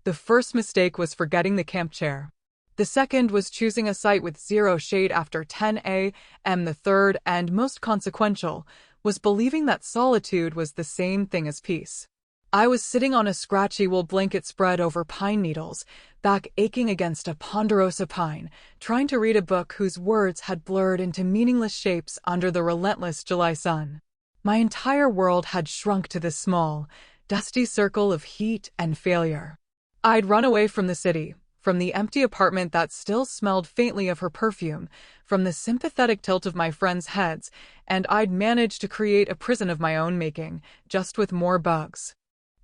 The first mistake was forgetting the camp chair. The second was choosing a site with zero shade after 10 a.m. The third, and most consequential, was believing that solitude was the same thing as peace. I was sitting on a scratchy wool blanket spread over pine needles, back aching against a ponderosa pine, trying to read a book whose words had blurred into meaningless shapes under the relentless July sun. My entire world had shrunk to this small, dusty circle of heat and failure. I'd run away from the city, from the empty apartment that still smelled faintly of her perfume, from the sympathetic tilt of my friends' heads, and I'd managed to create a prison of my own making, just with more bugs.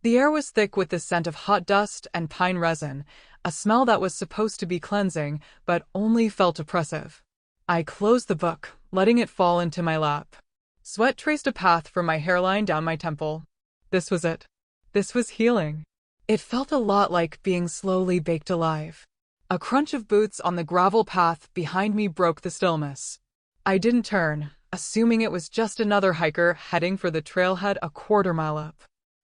The air was thick with the scent of hot dust and pine resin, a smell that was supposed to be cleansing, but only felt oppressive. I closed the book, letting it fall into my lap. Sweat traced a path from my hairline down my temple. This was it. This was healing. It felt a lot like being slowly baked alive. A crunch of boots on the gravel path behind me broke the stillness. I didn't turn, assuming it was just another hiker heading for the trailhead a quarter-mile up.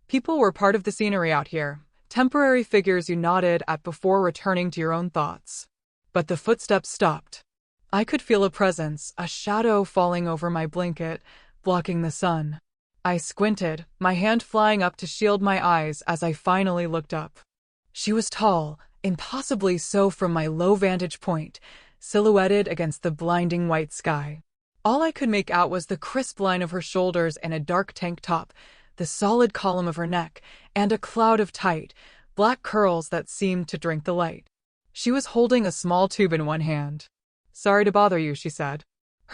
People were part of the scenery out here, temporary figures you nodded at before returning to your own thoughts. But the footsteps stopped. I could feel a presence, a shadow falling over my blanket, blocking the sun. I squinted, my hand flying up to shield my eyes as I finally looked up. She was tall, impossibly so from my low vantage point, silhouetted against the blinding white sky. All I could make out was the crisp line of her shoulders in a dark tank top, the solid column of her neck, and a cloud of tight, black curls that seemed to drink the light. She was holding a small tube in one hand. "Sorry to bother you," she said.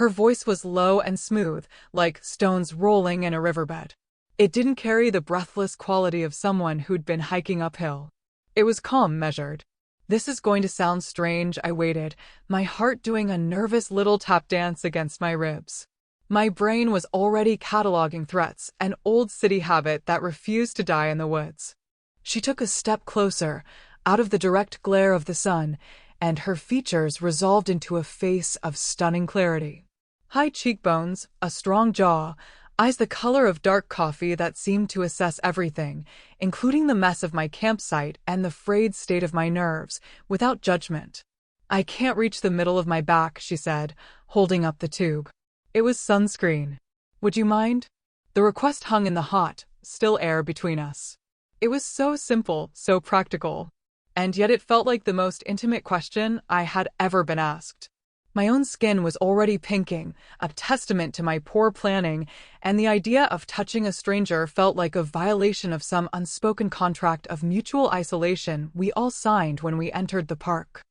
Her voice was low and smooth, like stones rolling in a riverbed. It didn't carry the breathless quality of someone who'd been hiking uphill. It was calm, measured. This is going to sound strange, I waited, my heart doing a nervous little tap dance against my ribs. My brain was already cataloging threats, an old city habit that refused to die in the woods. She took a step closer, out of the direct glare of the sun, and her features resolved into a face of stunning clarity. High cheekbones, a strong jaw, eyes the color of dark coffee that seemed to assess everything, including the mess of my campsite and the frayed state of my nerves, without judgment. "I can't reach the middle of my back," she said, holding up the tube. It was sunscreen. "Would you mind?" The request hung in the hot, still air between us. It was so simple, so practical, and yet it felt like the most intimate question I had ever been asked. My own skin was already pinking, a testament to my poor planning, and the idea of touching a stranger felt like a violation of some unspoken contract of mutual isolation we all signed when we entered the park.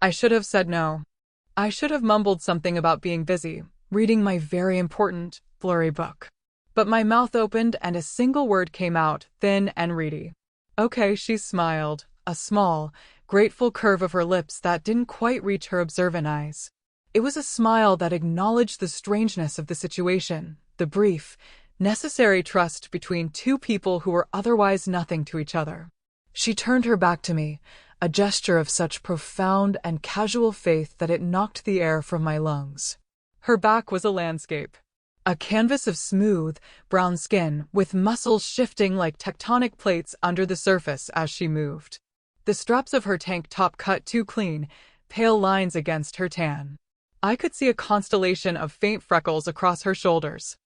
I should have said no. I should have mumbled something about being busy, reading my very important, blurry book. But my mouth opened and a single word came out, thin and reedy. "Okay," she smiled, a small, grateful curve of her lips that didn't quite reach her observant eyes. It was a smile that acknowledged the strangeness of the situation, the brief, necessary trust between two people who were otherwise nothing to each other. She turned her back to me, a gesture of such profound and casual faith that it knocked the air from my lungs. Her back was a landscape. A canvas of smooth, brown skin, with muscles shifting like tectonic plates under the surface as she moved. The straps of her tank top cut too clean, pale lines against her tan. I could see a constellation of faint freckles across her shoulders.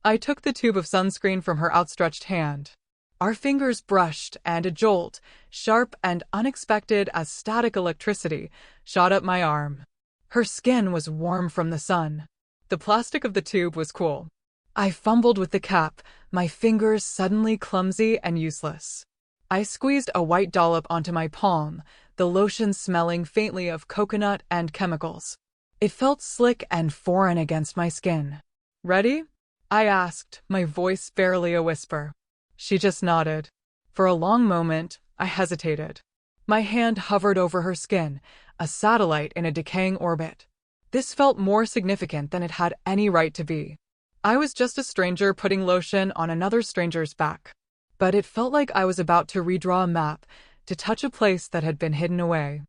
I took the tube of sunscreen from her outstretched hand. Our fingers brushed, and a jolt, sharp and unexpected as static electricity, shot up my arm. Her skin was warm from the sun. The plastic of the tube was cool. I fumbled with the cap, my fingers suddenly clumsy and useless. I squeezed a white dollop onto my palm, the lotion smelling faintly of coconut and chemicals. It felt slick and foreign against my skin. "Ready?" I asked, my voice barely a whisper. She just nodded. For a long moment, I hesitated. My hand hovered over her skin, a satellite in a decaying orbit. This felt more significant than it had any right to be. I was just a stranger putting lotion on another stranger's back. But it felt like I was about to redraw a map, to touch a place that had been hidden away.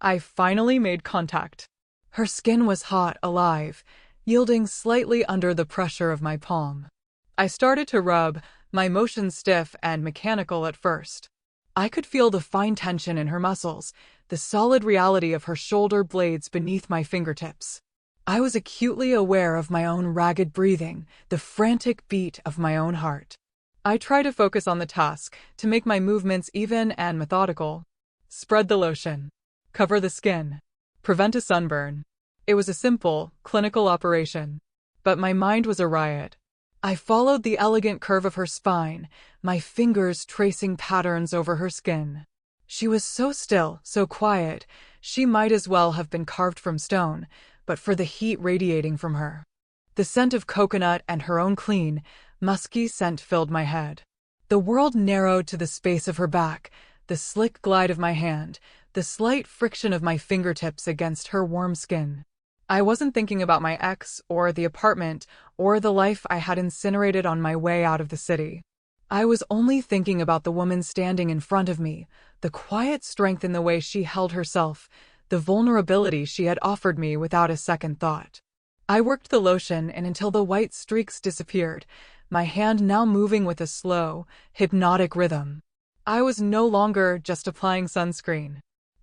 I finally made contact. Her skin was hot, alive, yielding slightly under the pressure of my palm. I started to rub, my motion stiff and mechanical at first. I could feel the fine tension in her muscles, the solid reality of her shoulder blades beneath my fingertips. I was acutely aware of my own ragged breathing, the frantic beat of my own heart. I tried to focus on the task, to make my movements even and methodical. Spread the lotion. Cover the skin. Prevent a sunburn. It was a simple, clinical operation. But my mind was a riot. I followed the elegant curve of her spine, my fingers tracing patterns over her skin. She was so still, so quiet, she might as well have been carved from stone, but for the heat radiating from her. The scent of coconut and her own clean, musky scent filled my head. The world narrowed to the space of her back, the slick glide of my hand, the slight friction of my fingertips against her warm skin. I wasn't thinking about my ex, or the apartment, or the life I had incinerated on my way out of the city. I was only thinking about the woman standing in front of me, the quiet strength in the way she held herself, the vulnerability she had offered me without a second thought. I worked the lotion in until the white streaks disappeared, my hand now moving with a slow, hypnotic rhythm. I was no longer just applying sunscreen.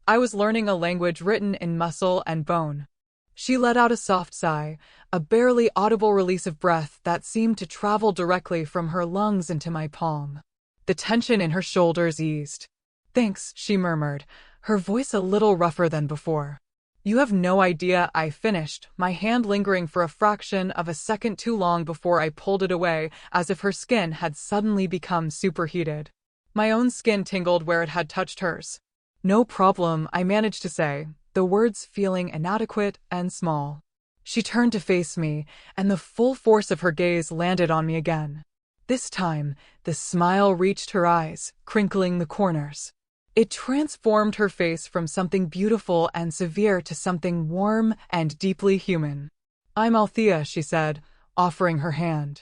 I was learning a language written in muscle and bone. She let out a soft sigh, a barely audible release of breath that seemed to travel directly from her lungs into my palm. The tension in her shoulders eased. "Thanks," she murmured, her voice a little rougher than before. "You have no idea," I finished, my hand lingering for a fraction of a second too long before I pulled it away, as if her skin had suddenly become superheated. My own skin tingled where it had touched hers. "No problem," I managed to say, the words feeling inadequate and small. She turned to face me, and the full force of her gaze landed on me again. This time, the smile reached her eyes, crinkling the corners. It transformed her face from something beautiful and severe to something warm and deeply human. "I'm Althea," she said, offering her hand.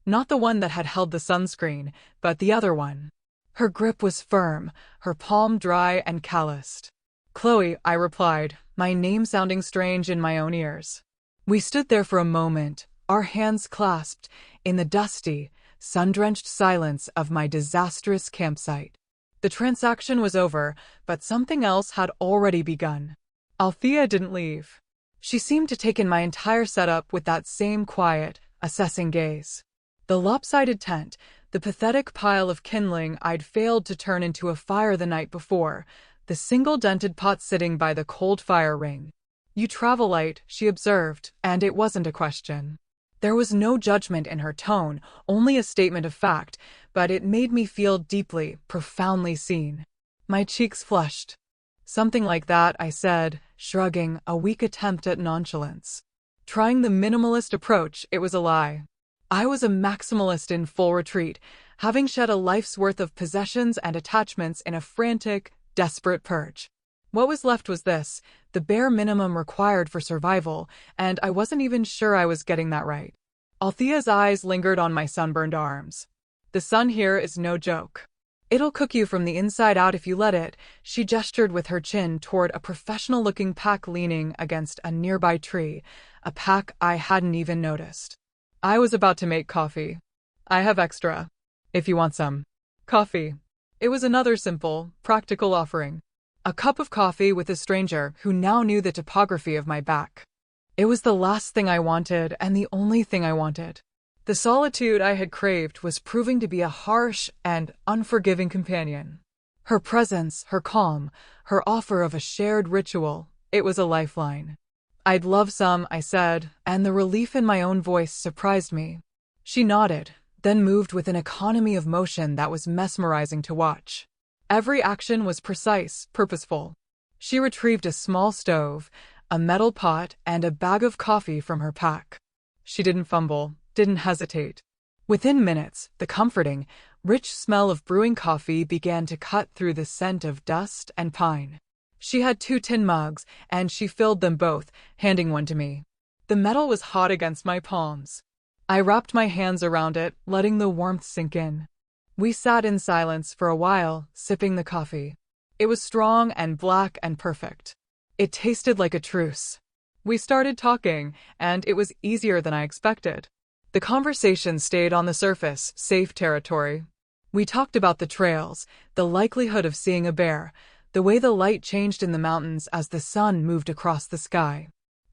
Not the one that had held the sunscreen, but the other one. Her grip was firm, her palm dry and calloused. "Chloe," I replied, my name sounding strange in my own ears. We stood there for a moment, our hands clasped, in the dusty, sun-drenched silence of my disastrous campsite. The transaction was over, but something else had already begun. Althea didn't leave. She seemed to take in my entire setup with that same quiet, assessing gaze. The lopsided tent, the pathetic pile of kindling I'd failed to turn into a fire the night before, the single dented pot sitting by the cold fire ring. "You travel light," she observed, and it wasn't a question. There was no judgment in her tone, only a statement of fact, but it made me feel deeply, profoundly seen. My cheeks flushed. "Something like that," I said, shrugging, a weak attempt at nonchalance. Trying the minimalist approach, it was a lie. I was a maximalist in full retreat, having shed a life's worth of possessions and attachments in a frantic, desperate purge. What was left was this, the bare minimum required for survival, and I wasn't even sure I was getting that right. Althea's eyes lingered on my sunburned arms. "The sun here is no joke. It'll cook you from the inside out if you let it." She gestured with her chin toward a professional-looking pack leaning against a nearby tree, a pack I hadn't even noticed. I was about to make coffee. "I have extra, if you want some." Coffee. It was another simple, practical offering. A cup of coffee with a stranger who now knew the topography of my back. It was the last thing I wanted and the only thing I wanted. The solitude I had craved was proving to be a harsh and unforgiving companion. Her presence, her calm, her offer of a shared ritual, it was a lifeline. "I'd love some," I said, and the relief in my own voice surprised me. She nodded, then moved with an economy of motion that was mesmerizing to watch. Every action was precise, purposeful. She retrieved a small stove, a metal pot, and a bag of coffee from her pack. She didn't fumble, didn't hesitate. Within minutes, the comforting, rich smell of brewing coffee began to cut through the scent of dust and pine. She had 2 tin mugs, and she filled them both, handing one to me. The metal was hot against my palms. I wrapped my hands around it, letting the warmth sink in. We sat in silence for a while, sipping the coffee. It was strong and black and perfect. It tasted like a truce. We started talking, and it was easier than I expected. The conversation stayed on the surface, safe territory. We talked about the trails, the likelihood of seeing a bear, the way the light changed in the mountains as the sun moved across the sky.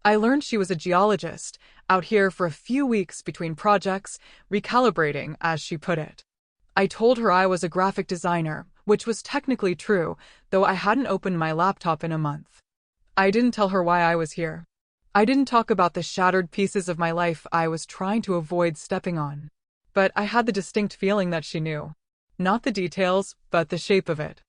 I learned she was a geologist, out here for a few weeks between projects, recalibrating, as she put it. I told her I was a graphic designer, which was technically true, though I hadn't opened my laptop in a month. I didn't tell her why I was here. I didn't talk about the shattered pieces of my life I was trying to avoid stepping on. But I had the distinct feeling that she knew. Not the details, but the shape of it.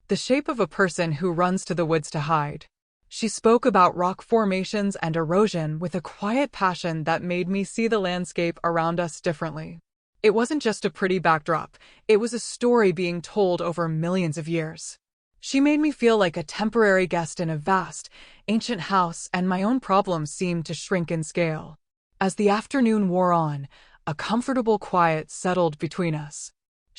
The shape of a person who runs to the woods to hide. She spoke about rock formations and erosion with a quiet passion that made me see the landscape around us differently. It wasn't just a pretty backdrop, it was a story being told over millions of years. She made me feel like a temporary guest in a vast, ancient house, and my own problems seemed to shrink in scale. As the afternoon wore on, a comfortable quiet settled between us.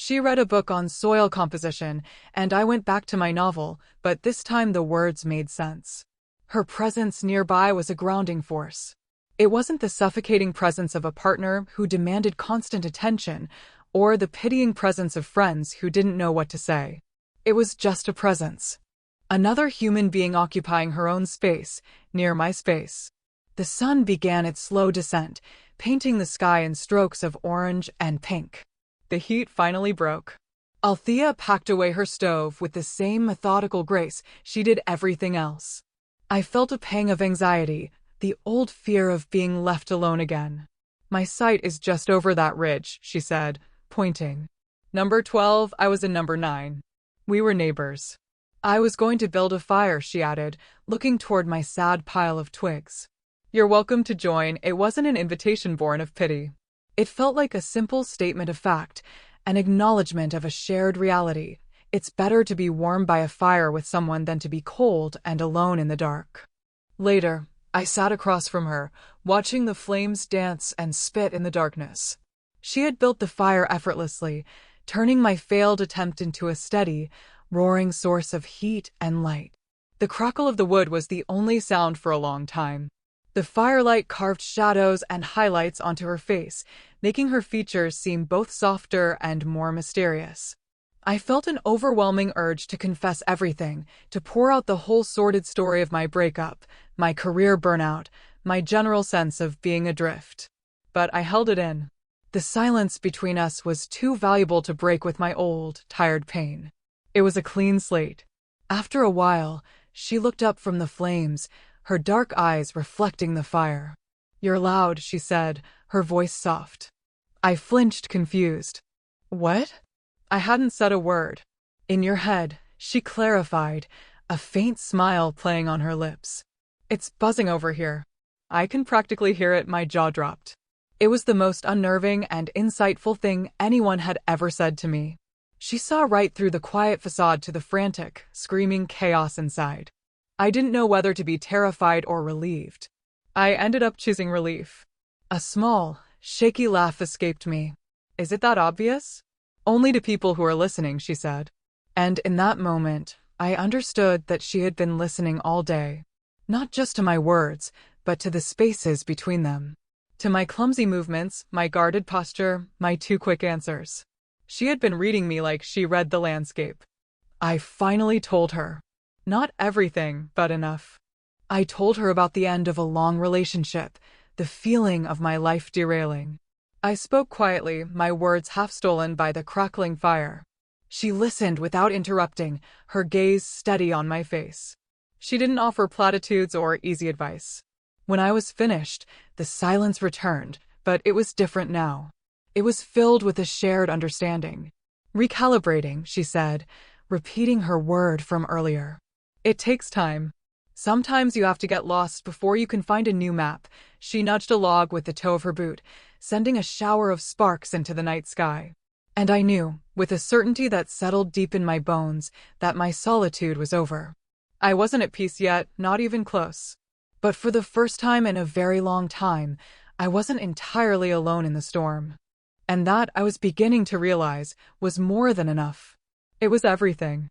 She read a book on soil composition, and I went back to my novel, but this time the words made sense. Her presence nearby was a grounding force. It wasn't the suffocating presence of a partner who demanded constant attention, or the pitying presence of friends who didn't know what to say. It was just a presence. Another human being occupying her own space, near my space. The sun began its slow descent, painting the sky in strokes of orange and pink. The heat finally broke. Althea packed away her stove with the same methodical grace she did everything else. I felt a pang of anxiety, the old fear of being left alone again. My site is just over that ridge, she said, pointing. Number 12, I was in number 9. We were neighbors. I was going to build a fire, she added, looking toward my sad pile of twigs. You're welcome to join. It wasn't an invitation born of pity. It felt like a simple statement of fact, an acknowledgement of a shared reality. It's better to be warm by a fire with someone than to be cold and alone in the dark. Later, I sat across from her, watching the flames dance and spit in the darkness. She had built the fire effortlessly, turning my failed attempt into a steady, roaring source of heat and light. The crackle of the wood was the only sound for a long time. The firelight carved shadows and highlights onto her face, making her features seem both softer and more mysterious. I felt an overwhelming urge to confess everything, to pour out the whole sordid story of my breakup, my career burnout, my general sense of being adrift. But I held it in. The silence between us was too valuable to break with my old, tired pain. It was a clean slate. After a while, she looked up from the flames, her dark eyes reflecting the fire. You're loud, she said, her voice soft. I flinched, confused. What? I hadn't said a word. In your head, she clarified, a faint smile playing on her lips. It's buzzing over here. I can practically hear it. My jaw dropped. It was the most unnerving and insightful thing anyone had ever said to me. She saw right through the quiet facade to the frantic, screaming chaos inside. I didn't know whether to be terrified or relieved. I ended up choosing relief. A small, shaky laugh escaped me. Is it that obvious? Only to people who are listening, she said. And in that moment, I understood that she had been listening all day. Not just to my words, but to the spaces between them. To my clumsy movements, my guarded posture, my too quick answers. She had been reading me like she read the landscape. I finally told her. Not everything, but enough. I told her about the end of a long relationship, the feeling of my life derailing. I spoke quietly, my words half stolen by the crackling fire. She listened without interrupting, her gaze steady on my face. She didn't offer platitudes or easy advice. When I was finished, the silence returned, but it was different now. It was filled with a shared understanding. Recalibrating, she said, repeating her word from earlier. It takes time. Sometimes you have to get lost before you can find a new map. She nudged a log with the toe of her boot, sending a shower of sparks into the night sky. And I knew, with a certainty that settled deep in my bones, that my solitude was over. I wasn't at peace yet, not even close. But for the first time in a very long time, I wasn't entirely alone in the storm. And that, I was beginning to realize, was more than enough. It was everything.